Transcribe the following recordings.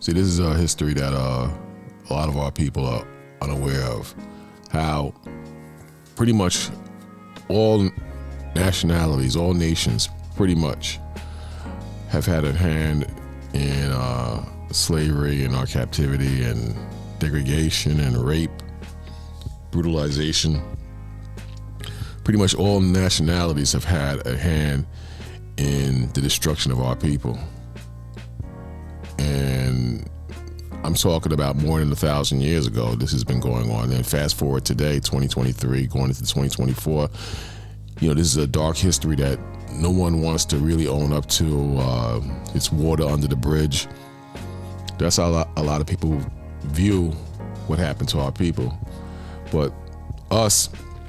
See, this is a history that a lot of our people are unaware of. How pretty much all nationalities, all nations, pretty much have had a hand in slavery and our captivity and degradation and rape, brutalization. Pretty much all nationalities have had a hand in the destruction of our people. And I'm talking about more than 1,000 years ago, this has been going on. And fast forward today, 2023, going into 2024, this is a dark history that no one wants to really own up to. It's water under the bridge. That's how a lot of people view what happened to our people. But us,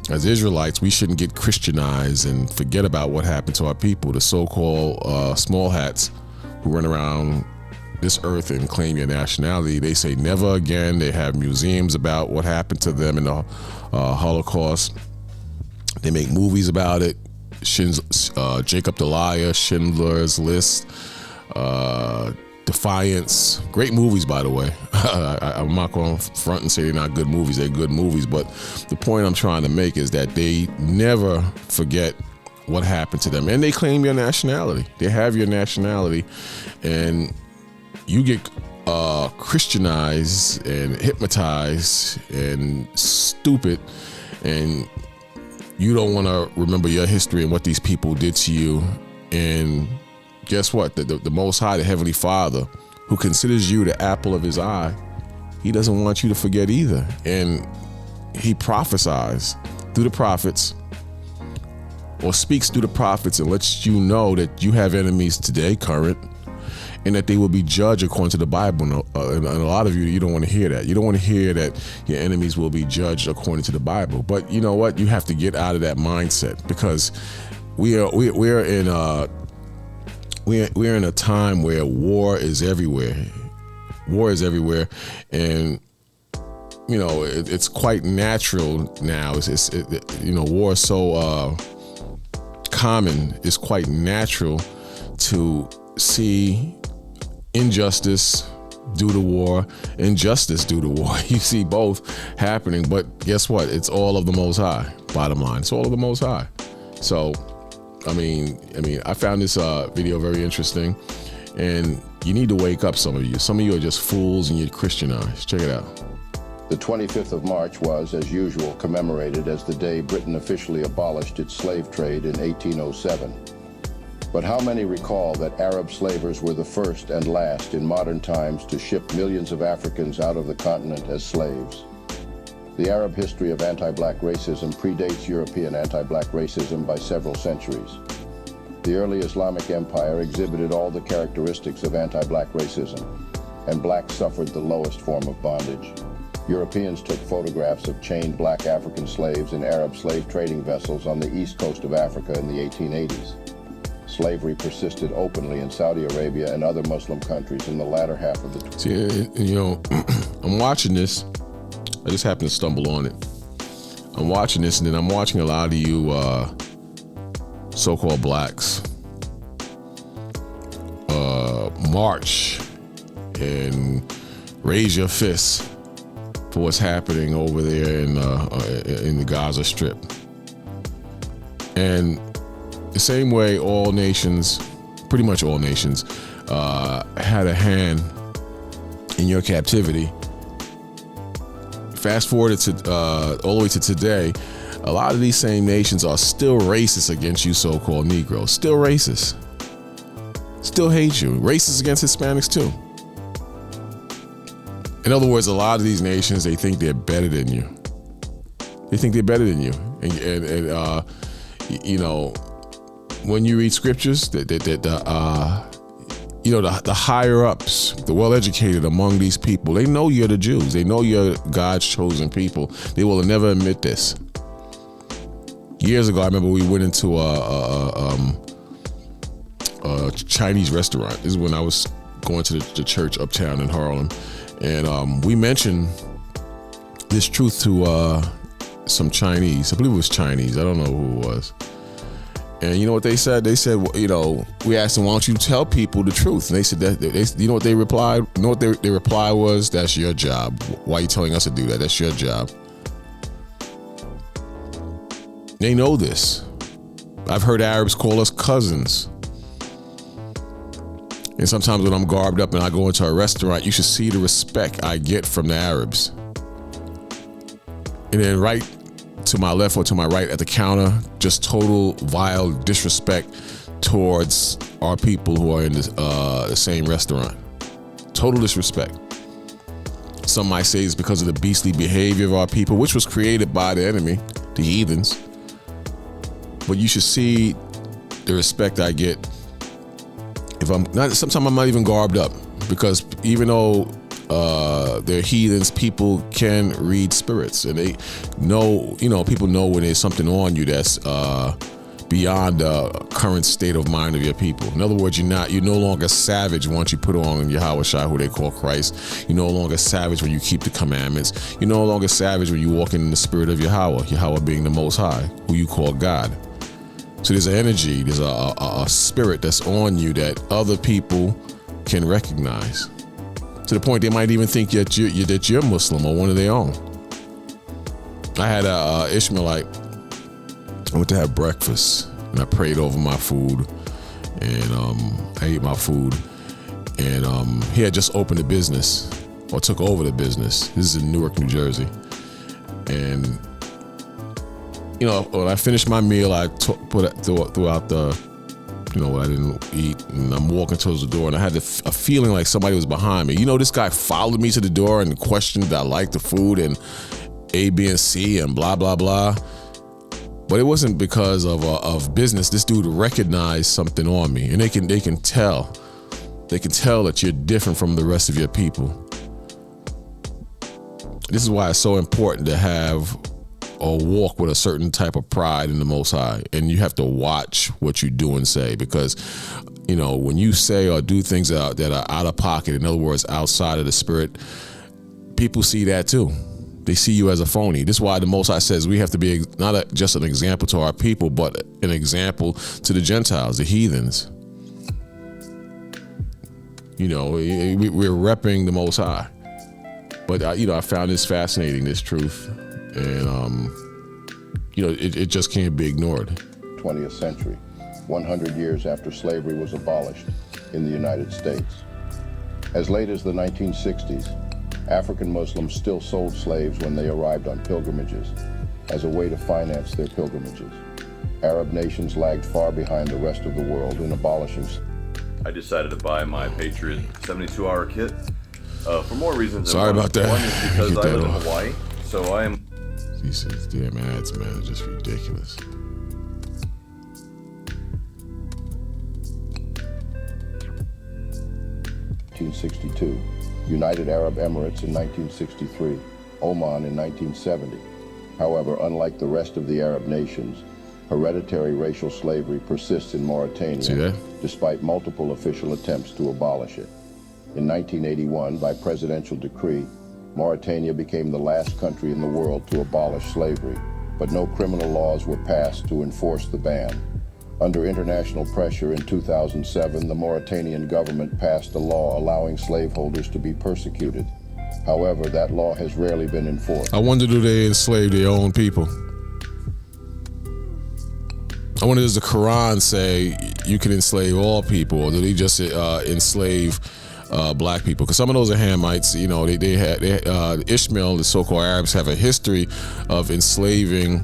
as Israelites, we shouldn't get Christianized and forget about what happened to our people, the so-called small hats who run around this earth and claim your nationality. They say never again. They have museums about what happened to them in the Holocaust. They make movies about it. Jacob the Liar, Schindler's List, Defiance. Great movies, by the way. I'm not going to front and say they're not good movies. They're good movies. But the point I'm trying to make is that they never forget what happened to them. And they claim your nationality. They have your nationality. And you get Christianized and hypnotized and stupid, and you don't want to remember your history and what these people did to you. And guess what? The Most High, the Heavenly Father, who considers you the apple of his eye, he doesn't want you to forget either. And he prophesies through the prophets, or speaks through the prophets, and lets you know that you have enemies today, current, and that they will be judged according to the Bible. And a lot of you don't want to hear that. You don't want to hear that your enemies will be judged according to the Bible. But you know what? You have to get out of that mindset, because we're in a time where war is everywhere. War is everywhere, and it's quite natural now. War is so common. It's quite natural to see injustice due to war, injustice due to war. You see both happening, but guess what? It's all of the Most High. Bottom line, it's all of the Most High. So, I found this video very interesting, and you need to wake up, some of you. Some of you are just fools and you're Christianized. Check it out. The 25th of March was, as usual, commemorated as the day Britain officially abolished its slave trade in 1807. But how many recall that Arab slavers were the first and last in modern times to ship millions of Africans out of the continent as slaves? The Arab history of anti-black racism predates European anti-black racism by several centuries. The early Islamic Empire exhibited all the characteristics of anti-black racism, and blacks suffered the lowest form of bondage. Europeans took photographs of chained black African slaves in Arab slave trading vessels on the east coast of Africa in the 1880s. Slavery persisted openly in Saudi Arabia and other Muslim countries in the latter half of the... See, I'm watching this. I just happened to stumble on it. I'm watching this, and then I'm watching a lot of you so-called blacks march and raise your fists for what's happening over there in the Gaza Strip. And the same way all nations, pretty much all nations, had a hand in your captivity. Fast forward to all the way to today, a lot of these same nations are still racist against you so-called Negroes. Still racist. Still hate you. Racist against Hispanics too. In other words, a lot of these nations, they think they're better than you. They think they're better than you. And when you read scriptures, the higher ups, the well-educated among these people, they know you're the Jews. They know you're God's chosen people. They will never admit this. Years ago, I remember we went into a Chinese restaurant. This is when I was going to the church uptown in Harlem. And we mentioned this truth to some Chinese. I believe it was Chinese. I don't know who it was. And you know what they said? They said, well, you know, we asked them, why don't you tell people the truth? And they said that you know what they replied? You know what their reply was? That's your job. Why are you telling us to do that? That's your job. They know this. I've heard Arabs call us cousins. And sometimes when I'm garbed up and I go into a restaurant, you should see the respect I get from the Arabs. And then right to my left or to my right at the counter, just total vile disrespect towards our people who are in the same restaurant. Total disrespect. Some might say it's because of the beastly behavior of our people, which was created by the enemy, the heathens. But you should see the respect I get if I'm not. Sometimes I'm not even garbed up, because even though they're heathens, people can read spirits, and they know. You know, people know when there's something on you that's beyond the current state of mind of your people. In other words, you're no longer savage once you put on Yahweh Shai, who they call Christ. You're no longer savage when you keep the commandments. You're no longer savage when you walk in the spirit of Yahweh being the Most High, who you call God. So there's an energy, there's a spirit that's on you that other people can recognize. To the point they might even think that you're Muslim or one of their own. I had a Ishmaelite. I went to have breakfast and I prayed over my food, and I ate my food, and he had just opened a business or took over the business. This is in Newark, New Jersey, and you know, when I finished my meal, I threw out the, you know, what I didn't eat, and I'm walking towards the door, and I had a feeling like somebody was behind me. You know, this guy followed me to the door and questioned that I liked the food and A, B, and C and blah, blah, blah. But it wasn't because of business. This dude recognized something on me, and they can tell. They can tell that you're different from the rest of your people. This is why it's so important to have or walk with a certain type of pride in the Most High. And you have to watch what you do and say, because, you know, when you say or do things that are out of pocket, in other words, outside of the spirit, people see that too. They see you as a phony. This is why the Most High says we have to be not just an example to our people, but an example to the Gentiles, the heathens. You know, we're repping the Most High. But, you know, I found this fascinating, this truth. And, you know, it just can't be ignored. 20th century, 100 years after slavery was abolished in the United States. As late as the 1960s, African Muslims still sold slaves when they arrived on pilgrimages as a way to finance their pilgrimages. Arab nations lagged far behind the rest of the world in abolishing. I decided to buy my Patriot 72-hour kit for more reasons. Sorry about that. One is because I live in Hawaii, so I am... These damn ads, man, are just ridiculous. (1962), United Arab Emirates in 1963, Oman in 1970. However, unlike the rest of the Arab nations, hereditary racial slavery persists in Mauritania, despite multiple official attempts to abolish it. In 1981, by presidential decree, Mauritania became the last country in the world to abolish slavery, but no criminal laws were passed to enforce the ban. Under international pressure in 2007, the Mauritanian government passed a law allowing slaveholders to be persecuted. However, that law has rarely been enforced. I wonder, do they enslave their own people? I wonder, does the Quran say you can enslave all people, or do they just enslave black people? Because some of those are Hamites. You know, they had Ishmael, the so-called Arabs, have a history of enslaving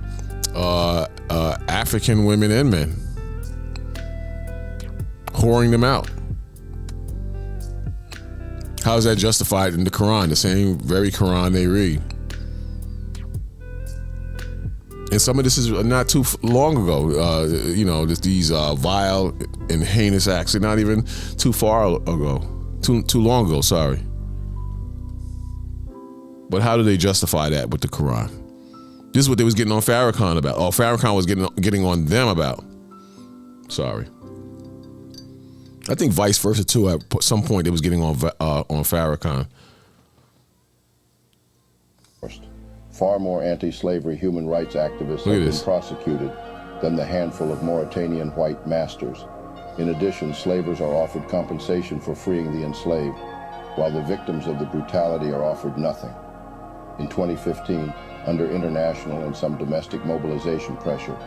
African women and men, whoring them out. How is that justified in the Quran, the same very Quran they read? And some of this is not too long ago. You know, these vile and heinous acts are not even too far ago. Too long ago, sorry. But how do they justify that with the Quran? This is what they was getting on Farrakhan about. Or Farrakhan was getting on them about. Sorry. I think vice versa too. At some point, they was getting on Farrakhan. Far more anti-slavery human rights activists have been prosecuted than the handful of Mauritanian white masters. In addition, slavers are offered compensation for freeing the enslaved, while the victims of the brutality are offered nothing. In 2015, under international and some domestic mobilization pressure.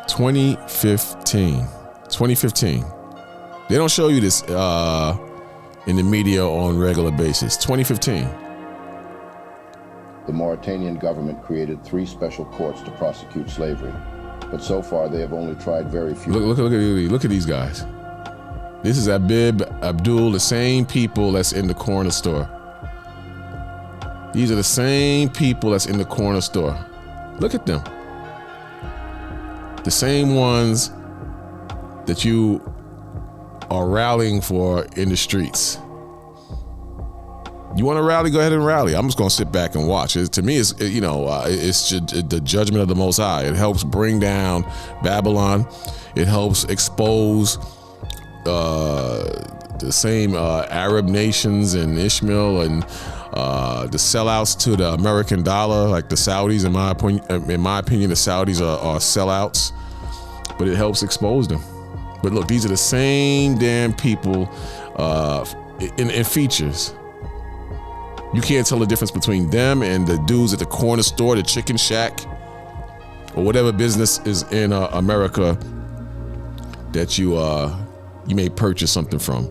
2015. They don't show you this in the media on a regular basis. 2015. The Mauritanian government created 3 special courts to prosecute slavery, but so far they have only tried very few. Look at these guys. This is Abib, Abdul, the same people that's in the corner store. These are the same people that's in the corner store. Look at them. The same ones that you are rallying for in the streets. You want to rally? Go ahead and rally. I'm just going to sit back and watch. To me, it's the judgment of the Most High. It helps bring down Babylon. It helps expose the same Arab nations and Ishmael and the sellouts to the American dollar, like the Saudis. In my opinion, the Saudis are sellouts, but it helps expose them. But look, these are the same damn people in features. You can't tell the difference between them and the dudes at the corner store, the chicken shack, or whatever business is in America that you may purchase something from.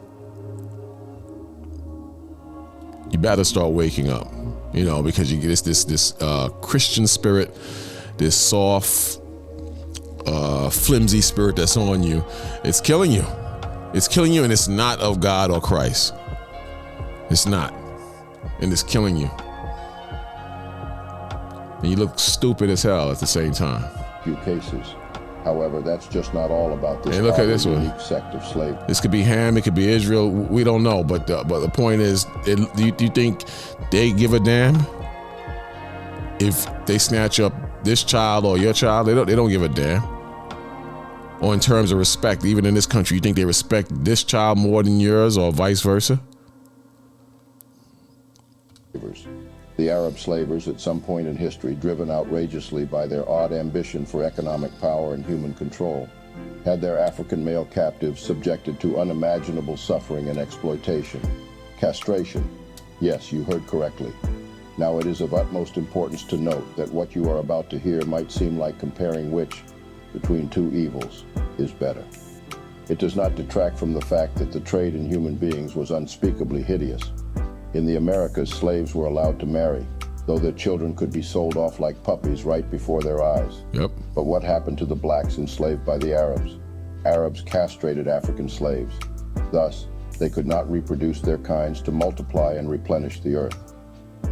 You better start waking up, because you get this Christian spirit, this soft, flimsy spirit that's on you. It's killing you. It's killing you, and it's not of God or Christ. It's not. And it's killing you. And you look stupid as hell at the same time. Few cases. However, that's just not all about this. And look at this one. Unique sect of slavery. This could be Ham, it could be Israel. We don't know, but the point is, do you think they give a damn if they snatch up this child or your child? They don't give a damn. Or in terms of respect, even in this country, you think they respect this child more than yours, or vice versa? The Arab slavers, at some point in history, driven outrageously by their odd ambition for economic power and human control, had their African male captives subjected to unimaginable suffering and exploitation. Castration. Yes, you heard correctly. Now, it is of utmost importance to note that what you are about to hear might seem like comparing which, between 2 evils, is better. It does not detract from the fact that the trade in human beings was unspeakably hideous. In the Americas, slaves were allowed to marry, though their children could be sold off like puppies right before their eyes. Yep. But what happened to the blacks enslaved by the Arabs? Arabs castrated African slaves. Thus, they could not reproduce their kinds to multiply and replenish the earth.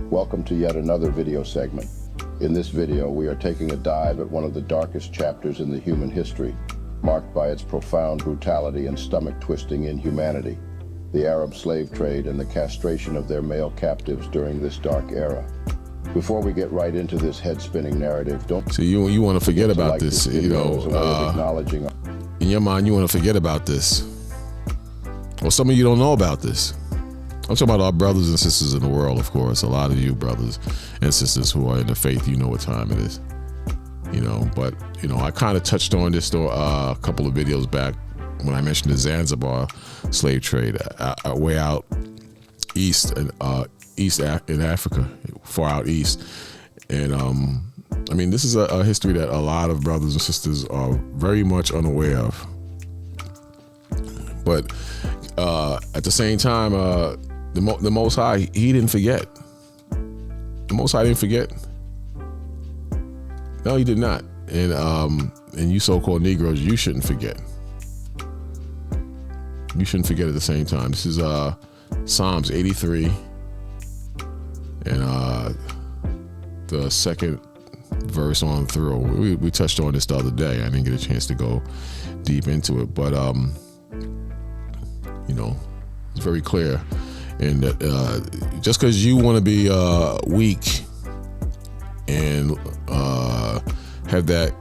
Welcome to yet another video segment. In this video, we are taking a dive at one of the darkest chapters in the human history, marked by its profound brutality and stomach-twisting inhumanity. The Arab slave trade and the castration of their male captives during this dark era. Before we get right into this head-spinning narrative, don't... See, you want to forget about this, acknowledging... In your mind, you want to forget about this. Or some of you don't know about this. I'm talking about our brothers and sisters in the world, of course. A lot of you brothers and sisters who are in the faith, you know what time it is. But I kind of touched on this a couple of videos back when I mentioned the Zanzibar slave trade, way out east in Africa, far out east. And this is a history that a lot of brothers and sisters are very much unaware of. But at the same time, the Most High, he didn't forget. The Most High didn't forget. No, he did not. And you so-called Negroes, you shouldn't forget. You shouldn't forget at the same time. This is Psalms 83 and the second verse on through. We touched on this the other day. I didn't get a chance to go deep into it, but it's very clear. And just because you want to be weak and have that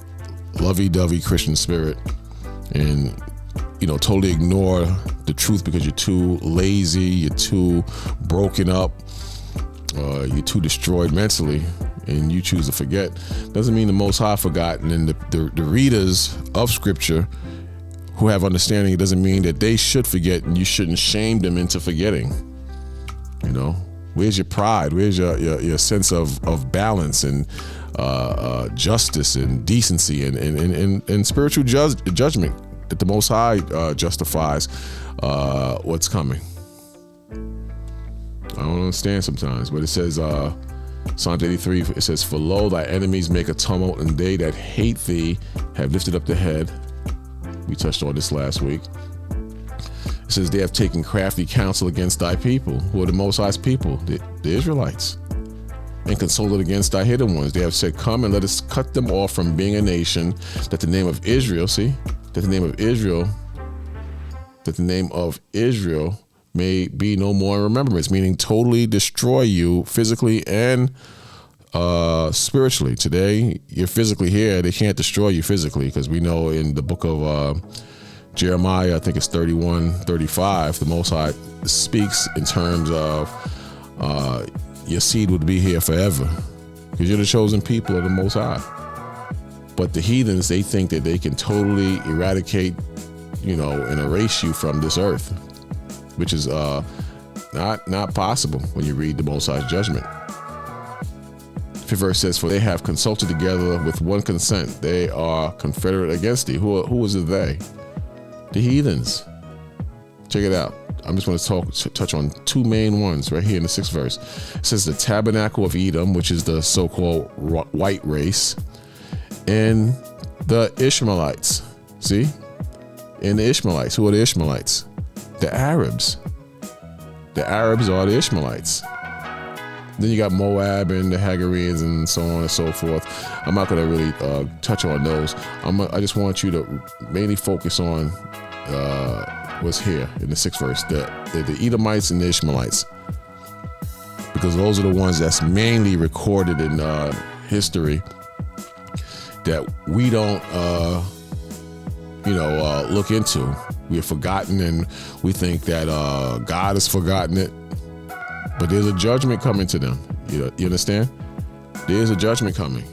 lovey-dovey Christian spirit and totally ignore the truth because you're too lazy, you're too broken up, you're too destroyed mentally, and you choose to forget, doesn't mean the Most High forgotten. And the readers of Scripture who have understanding, it doesn't mean that they should forget, and you shouldn't shame them into forgetting. You know, where's your pride? Where's your sense of balance and justice and decency and spiritual judgment that the Most High justifies what's coming? I don't understand sometimes, but it says, Psalms 83, it says, "For lo, thy enemies make a tumult, and they that hate thee have lifted up the head." We touched on this last week. It says, "They have taken crafty counsel against thy people," who are the Most High's people, the Israelites, "and consulted against thy hidden ones. They have said, Come and let us cut them off from being a nation, that the name of Israel," that the name of Israel may be no more in remembrance, meaning totally destroy you physically and spiritually. Today, you're physically here. They can't destroy you physically, because we know in the book of Jeremiah, I think it's 31:35, the Most High speaks in terms of your seed would be here forever, because you're the chosen people of the Most High. But the heathens, they think that they can totally eradicate, and erase you from this earth, which is not possible when you read the Most High's judgment. 5th verse says, "For they have consulted together with one consent. They are confederate against thee." Who is it they? The heathens. Check it out. I'm just going to touch on two main ones right here in the 6th verse. It says the tabernacle of Edom, which is the so-called white race, and the Ishmaelites. See? And the Ishmaelites. Who are the Ishmaelites? The Arabs. The Arabs are the Ishmaelites. Then you got Moab and the Hagarenes and so on and so forth. I'm not going to really touch on those. I just want you to mainly focus on what's here in the 6th verse, the Edomites and the Ishmaelites, because those are the ones that's mainly recorded in history that we don't look into. We have forgotten, and we think that God has forgotten it. But there's a judgment coming to them. You understand? There's a judgment coming.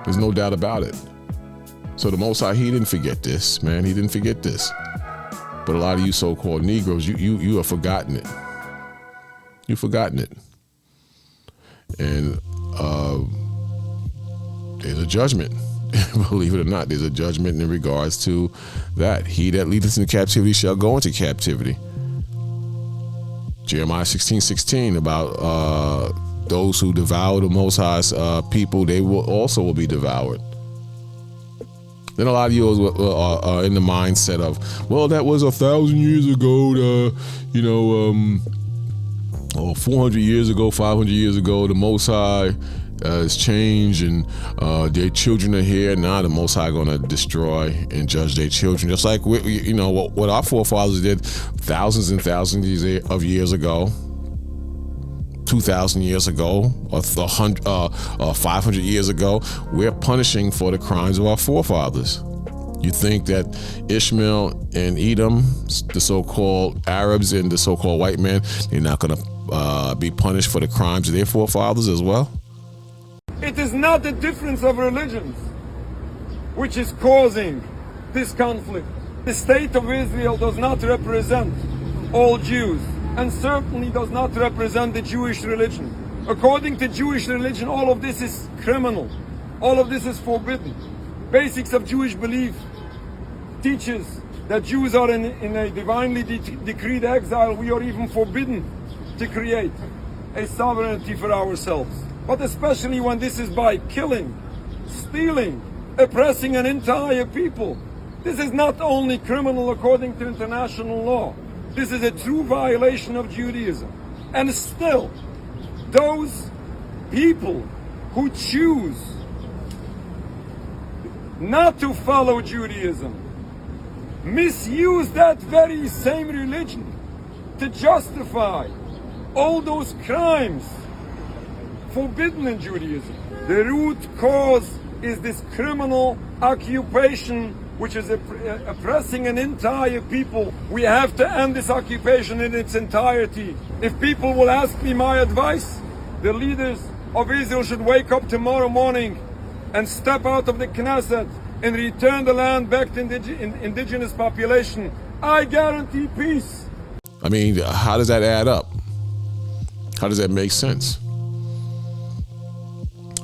There's no doubt about it. So the Most High, he didn't forget this, man. He didn't forget this. But a lot of you so-called Negroes, you have forgotten it. You've forgotten it. And there's a judgment. Believe it or not, there's a judgment in regards to that. He that leadeth into captivity shall go into captivity. Jeremiah 16:16 about those who devour the Most High's people, they will be devoured. Then a lot of you are in the mindset of, well, that was 1,000 years ago, or 400 years ago, 500 years ago, the Most High has changed, and their children are here. Now the Most High going to destroy and judge their children, just like what our forefathers did thousands and thousands of years ago, 2,000 years ago, or 500 years ago. We're punishing for the crimes of our forefathers. You think that Ishmael and Edom, the so-called Arabs and the so-called white man, they're not going to be punished for the crimes of their forefathers as well? It is not the difference of religions which is causing this conflict. The state of Israel does not represent all Jews, and certainly does not represent the Jewish religion. According to Jewish religion, all of this is criminal. All of this is forbidden. Basics of Jewish belief teaches that Jews are in a divinely decreed exile. We are even forbidden to create a sovereignty for ourselves. But especially when this is by killing, stealing, oppressing an entire people. This is not only criminal according to international law. This is a true violation of Judaism. And still, those people who choose not to follow Judaism misuse that very same religion to justify all those crimes forbidden in Judaism. The root cause is this criminal occupation which is oppressing an entire people. We have to end this occupation in its entirety. If people will ask me my advice, The leaders of Israel should wake up tomorrow morning and step out of the Knesset and return the land back to indigenous population. I guarantee peace. I mean, how does that add up? How does that make sense?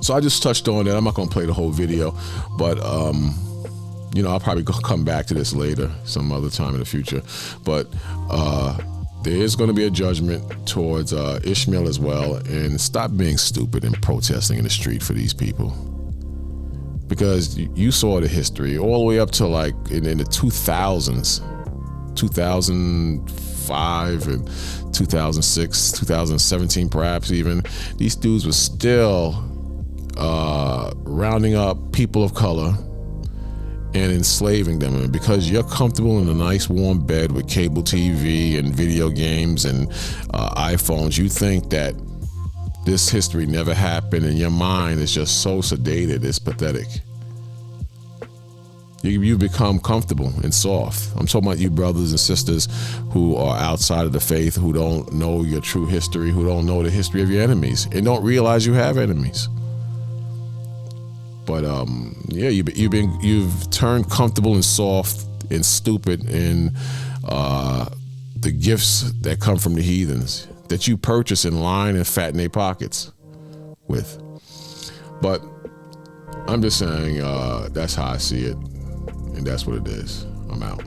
So I just touched on that. I'm not going to play the whole video, but I'll probably come back to this later, some other time in the future. But there is going to be a judgment towards Ishmael as well, and stop being stupid and protesting in the street for these people. Because you saw the history all the way up to like in the 2000s, 2005 and 2006, 2017 perhaps even. These dudes were still rounding up people of color and enslaving them. And because you're comfortable in a nice warm bed with cable TV and video games and iPhones, you think that this history never happened, and your mind is just so sedated, it's pathetic. You become comfortable and soft. I'm talking about you brothers and sisters who are outside of the faith, who don't know your true history, who don't know the history of your enemies, and don't realize you have enemies. But you've turned comfortable and soft and stupid in the gifts that come from the heathens that you purchase in line and fatten their pockets with. But I'm just saying that's how I see it, and that's what it is. I'm out.